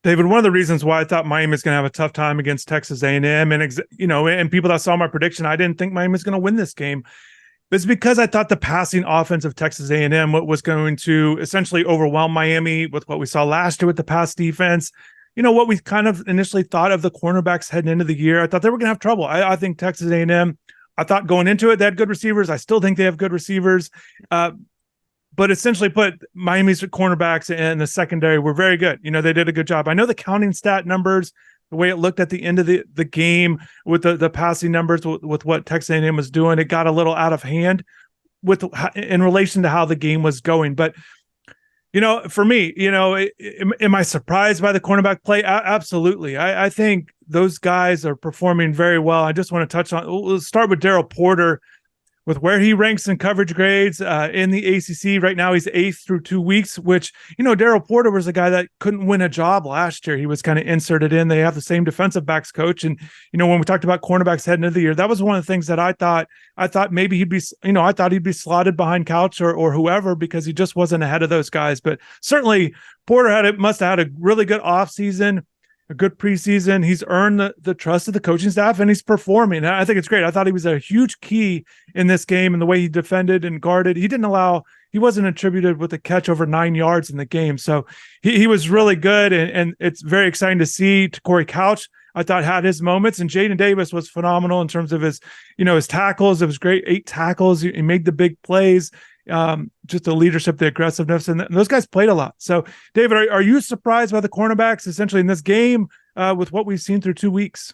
David, one of the reasons why I thought Miami was going to have a tough time against Texas A&M, and people that saw my prediction, I didn't think Miami was going to win this game. It's because I thought the passing offense of Texas A&M was going to essentially overwhelm Miami with what we saw last year with the pass defense. What we kind of initially thought of the cornerbacks heading into the year. I thought they were going to have trouble. I think Texas A&M. I thought going into it they had good receivers. I still think they have good receivers. But essentially put Miami's cornerbacks and the secondary were very good. They did a good job. I know the counting stat numbers, the way it looked at the end of the game with the passing numbers with what Texas A&M was doing, it got a little out of hand in relation to how the game was going. But, for me, am I surprised by the cornerback play? Absolutely. I think those guys are performing very well. I just want to touch on, let's start with Daryl Porter. With where he ranks in coverage grades in the ACC right now, he's 8th through 2 weeks, which, Daryl Porter was a guy that couldn't win a job last year. He was kind of inserted in. They have the same defensive backs coach. And, when we talked about cornerbacks heading into the year, that was one of the things that I thought maybe he'd be, I thought he'd be slotted behind Couch or whoever, because he just wasn't ahead of those guys. But certainly Porter must have had a really good offseason, a good preseason. He's earned the trust of the coaching staff, and he's performing. I think it's great. I thought he was a huge key in this game, and the way he defended and guarded. He wasn't attributed with a catch over 9 yards in the game. So he was really good, and it's very exciting to see. Corey Couch, I thought, had his moments, and Jaden Davis was phenomenal in terms of his tackles. It was great. 8 tackles. He made the big plays. Just the leadership, the aggressiveness, and those guys played a lot. So, David, are you surprised by the cornerbacks essentially in this game with what we've seen through 2 weeks?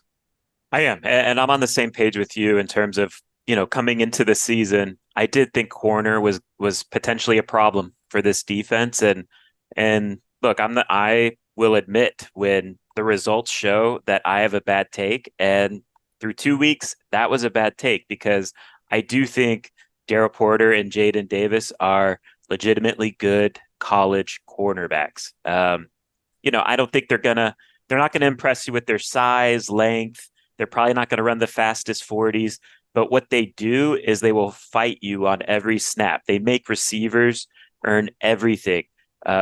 I am, and I'm on the same page with you in terms of, coming into the season. I did think corner was potentially a problem for this defense, and look, I will admit when the results show that I have a bad take, and through 2 weeks that was a bad take, because I do think Daryl Porter and Jaden Davis are legitimately good college cornerbacks. I don't think they're not gonna impress you with their size, length. They're probably not going to run the fastest 40s, but what they do is they will fight you on every snap. They make receivers earn everything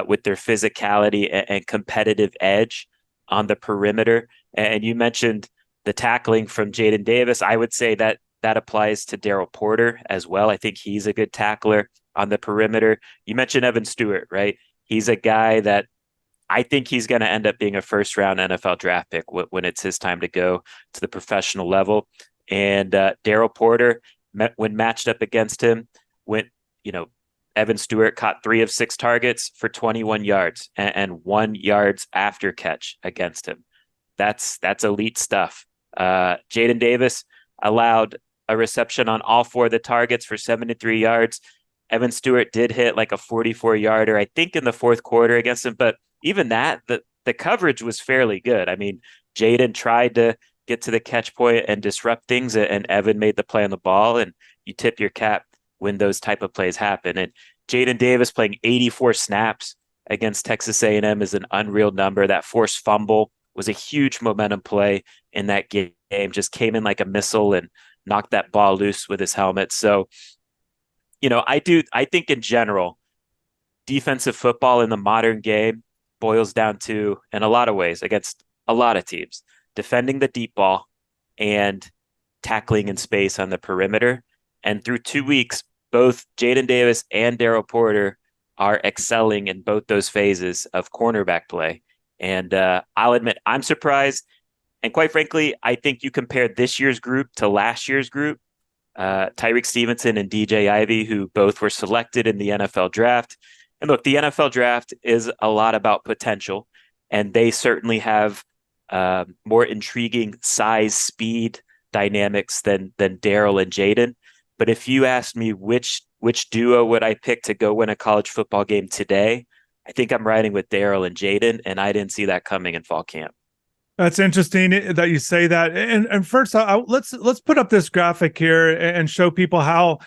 with their physicality and competitive edge on the perimeter. And you mentioned the tackling from Jaden Davis. I would say that applies to Daryl Porter as well. I think he's a good tackler on the perimeter. You mentioned Evan Stewart, right? He's a guy that I think he's going to end up being a first-round NFL draft pick when it's his time to go to the professional level. And Daryl Porter, when matched up against him, Evan Stewart caught 3 of 6 targets for 21 yards and 1 yards after catch against him. That's elite stuff. Jaden Davis allowed a reception on all 4 of the targets for 73 yards. Evan Stewart did hit like a 44-yarder, I think, in the fourth quarter against him. But even that, the coverage was fairly good. I mean, Jaden tried to get to the catch point and disrupt things, and Evan made the play on the ball, and you tip your cap when those type of plays happen. And Jaden Davis playing 84 snaps against Texas A&M is an unreal number. That forced fumble was a huge momentum play in that game. Just came in like a missile and knocked that ball loose with his helmet. So, I think in general, defensive football in the modern game boils down to, in a lot of ways, against a lot of teams, defending the deep ball and tackling in space on the perimeter. And through 2 weeks, both Jaden Davis and Daryl Porter are excelling in both those phases of cornerback play. And I'll admit, I'm surprised. And quite frankly, I think you compare this year's group to last year's group, Tyreek Stevenson and DJ Ivey, who both were selected in the NFL draft. And look, the NFL draft is a lot about potential, and they certainly have more intriguing size, speed dynamics than Daryl and Jaden. But if you asked me which duo would I pick to go win a college football game today, I think I'm riding with Daryl and Jaden, and I didn't see that coming in fall camp. That's interesting that you say that. And first, let's put up this graphic here and show people how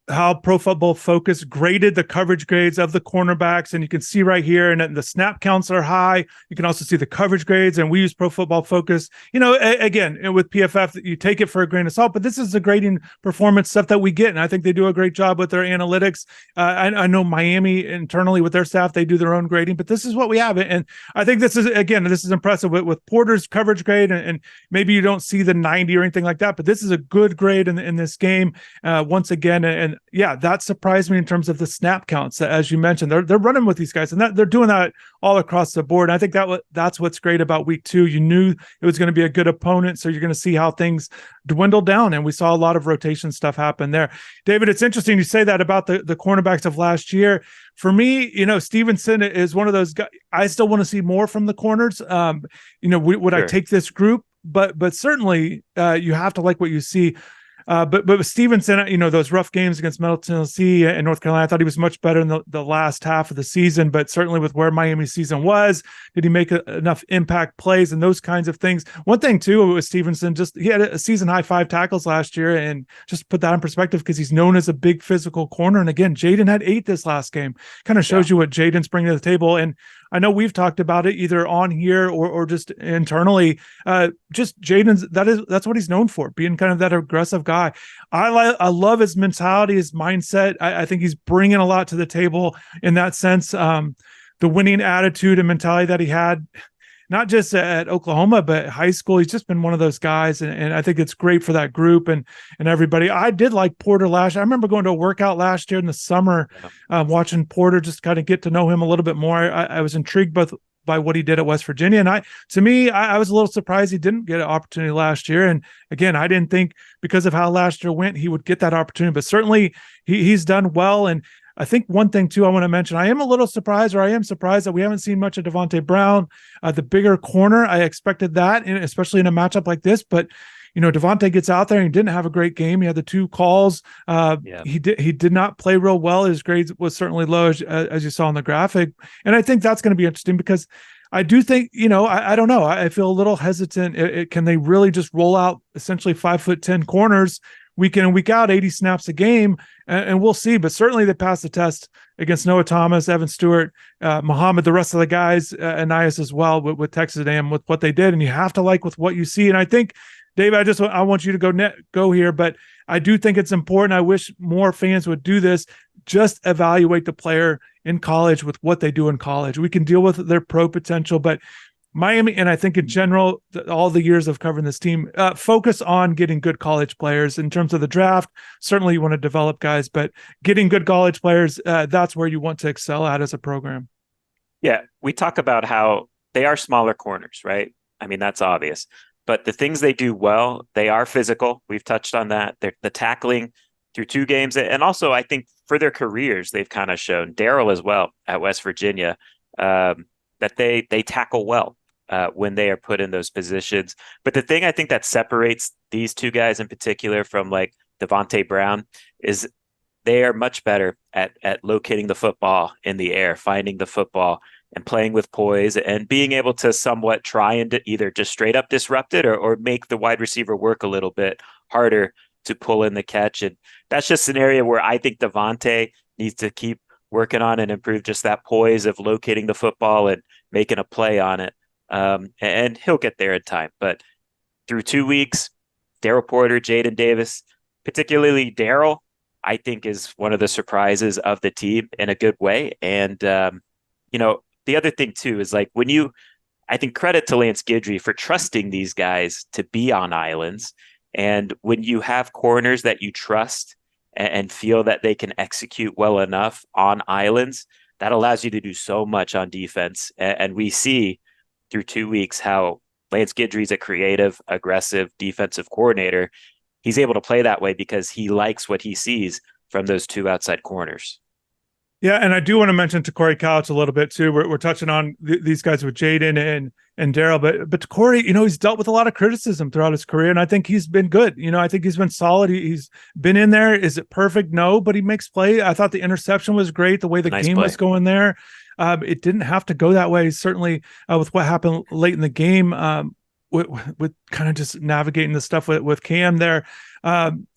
how Pro Football Focus graded the coverage grades of the cornerbacks. And you can see right here, and the snap counts are high. You can also see the coverage grades, and we use Pro Football Focus. Again, with PFF, you take it for a grain of salt, but this is the grading performance stuff that we get. And I think they do a great job with their analytics. I know Miami internally with their staff, they do their own grading, but this is what we have. And I think this is impressive with Porter's coverage grade. And maybe you don't see the 90 or anything like that, but this is a good grade in this game once again. And yeah, that surprised me in terms of the snap counts. As you mentioned, they're running with these guys, and they're doing that all across the board. And I think that's what's great about week 2. You knew it was going to be a good opponent, so you're going to see how things dwindle down, and we saw a lot of rotation stuff happen there. David, it's interesting you say that about the cornerbacks of last year. For me, Stevenson is one of those guys. I still want to see more from the corners. Would I take this group? But certainly you have to like what you see. But with Stevenson, those rough games against Middle Tennessee and North Carolina, I thought he was much better in the last half of the season. But certainly with where Miami's season was, did he make enough impact plays and those kinds of things? One thing too with Stevenson, he had a season high 5 tackles last year, and just put that in perspective because he's known as a big physical corner. And again, Jaden had 8 this last game. Kind of shows you what Jaden's bringing to the table. And I know we've talked about it either on here or just internally. Just Jaden's that's what he's known for, being kind of that aggressive guy. I love his mentality, his mindset. I think he's bringing a lot to the table in that sense. The winning attitude and mentality that he had, not just at Oklahoma, but high school. He's just been one of those guys. And I think it's great for that group and everybody. I did like Porter last year. I remember going to a workout last year in the summer, watching Porter, just kind of get to know him a little bit more. I was intrigued by what he did at West Virginia. And I was a little surprised he didn't get an opportunity last year. And again, I didn't think because of how last year went, he would get that opportunity, but certainly he's done well. And I think one thing too, I want to mention, I am surprised that we haven't seen much of Devontae Brown, the bigger corner. I expected that, especially in a matchup like this, but Devontae gets out there and he didn't have a great game. He had the 2 calls. He did not play real well. His grades was certainly low, as you saw in the graphic. And I think that's going to be interesting because I do think, I don't know. I feel a little hesitant. Can they really just roll out essentially 5'10" corners week in and week out, 80 snaps a game? And we'll see. But certainly they passed the test against Noah Thomas, Evan Stewart, Muhammad, the rest of the guys, Anais as well with Texas A&M with what they did. And you have to like with what you see. And I think, Dave, I want you to go here, but I do think it's important. I wish more fans would do this. Just evaluate the player in college with what they do in college. We can deal with their pro potential, but Miami, and I think in general, all the years of covering this team, focus on getting good college players. In terms of the draft, certainly you want to develop guys, but getting good college players, that's where you want to excel at as a program. Yeah, we talk about how they are smaller corners, right? I mean, that's obvious. But the things they do well, they are physical. We've touched on that. They're the tackling through 2 games. And also, I think for their careers, they've kind of shown, Darryl as well at West Virginia, that they tackle well when they are put in those positions. But the thing I think that separates these 2 guys in particular from like Devontae Brown is they are much better at locating the football in the air, finding the football and playing with poise and being able to somewhat try and either just straight up disrupt it or make the wide receiver work a little bit harder to pull in the catch. And that's just an area where I think Devontae needs to keep working on and improve just that poise of locating the football and making a play on it. And he'll get there in time. But through 2 weeks, Darryl Porter, Jaden Davis, particularly Darryl, I think is one of the surprises of the team in a good way. And, the other thing too is like I think credit to Lance Guidry for trusting these guys to be on islands. And when you have corners that you trust and feel that they can execute well enough on islands, that allows you to do so much on defense. And we see through 2 weeks how Lance Guidry is a creative, aggressive defensive coordinator. He's able to play that way because he likes what he sees from those 2 outside corners. Yeah, and I do want to mention to Corey Couch a little bit too. We're touching on these guys with Jaden and Darryl, but Corey, he's dealt with a lot of criticism throughout his career, and I think he's been good. I think he's been solid. He's been in there. Is it perfect? No, but he makes play. I thought the interception was great. The way the game was going there, it didn't have to go that way. Certainly, with what happened late in the game, with kind of just navigating the stuff with Cam there.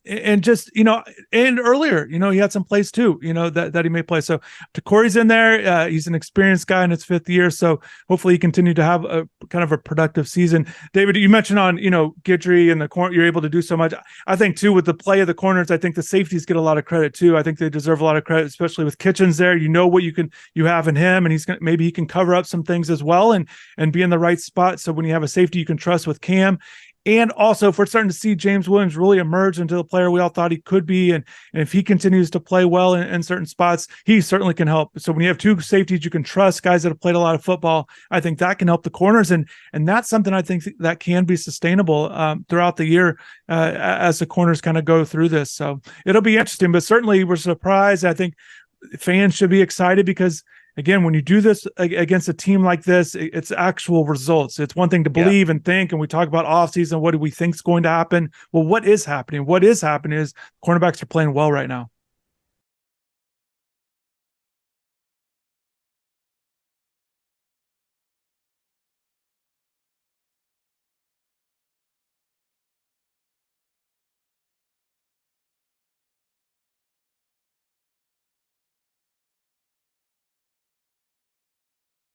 And just, and earlier, he had some plays too, that he may play. So Corey's in there. He's an experienced guy in his 5th year. So hopefully he continued to have a kind of a productive season. David, you mentioned on, Guidry and the corner, you're able to do so much. I think too, with the play of the corners, I think the safeties get a lot of credit too. I think they deserve a lot of credit, especially with Kitchens there. What you have in him, and maybe he can cover up some things as well and be in the right spot. So when you have a safety you can trust with Cam. And also, if we're starting to see James Williams really emerge into the player we all thought he could be, and if he continues to play well in certain spots, he certainly can help. So when you have 2 safeties you can trust, guys that have played a lot of football, I think that can help the corners, and that's something I think that can be sustainable throughout the year as the corners kind of go through this. So it'll be interesting, but certainly we're surprised. I think fans should be excited because, again, when you do this against a team like this, it's actual results. It's one thing to believe and think, and we talk about offseason, what do we think is going to happen? Well, what is happening? What is happening is cornerbacks are playing well right now.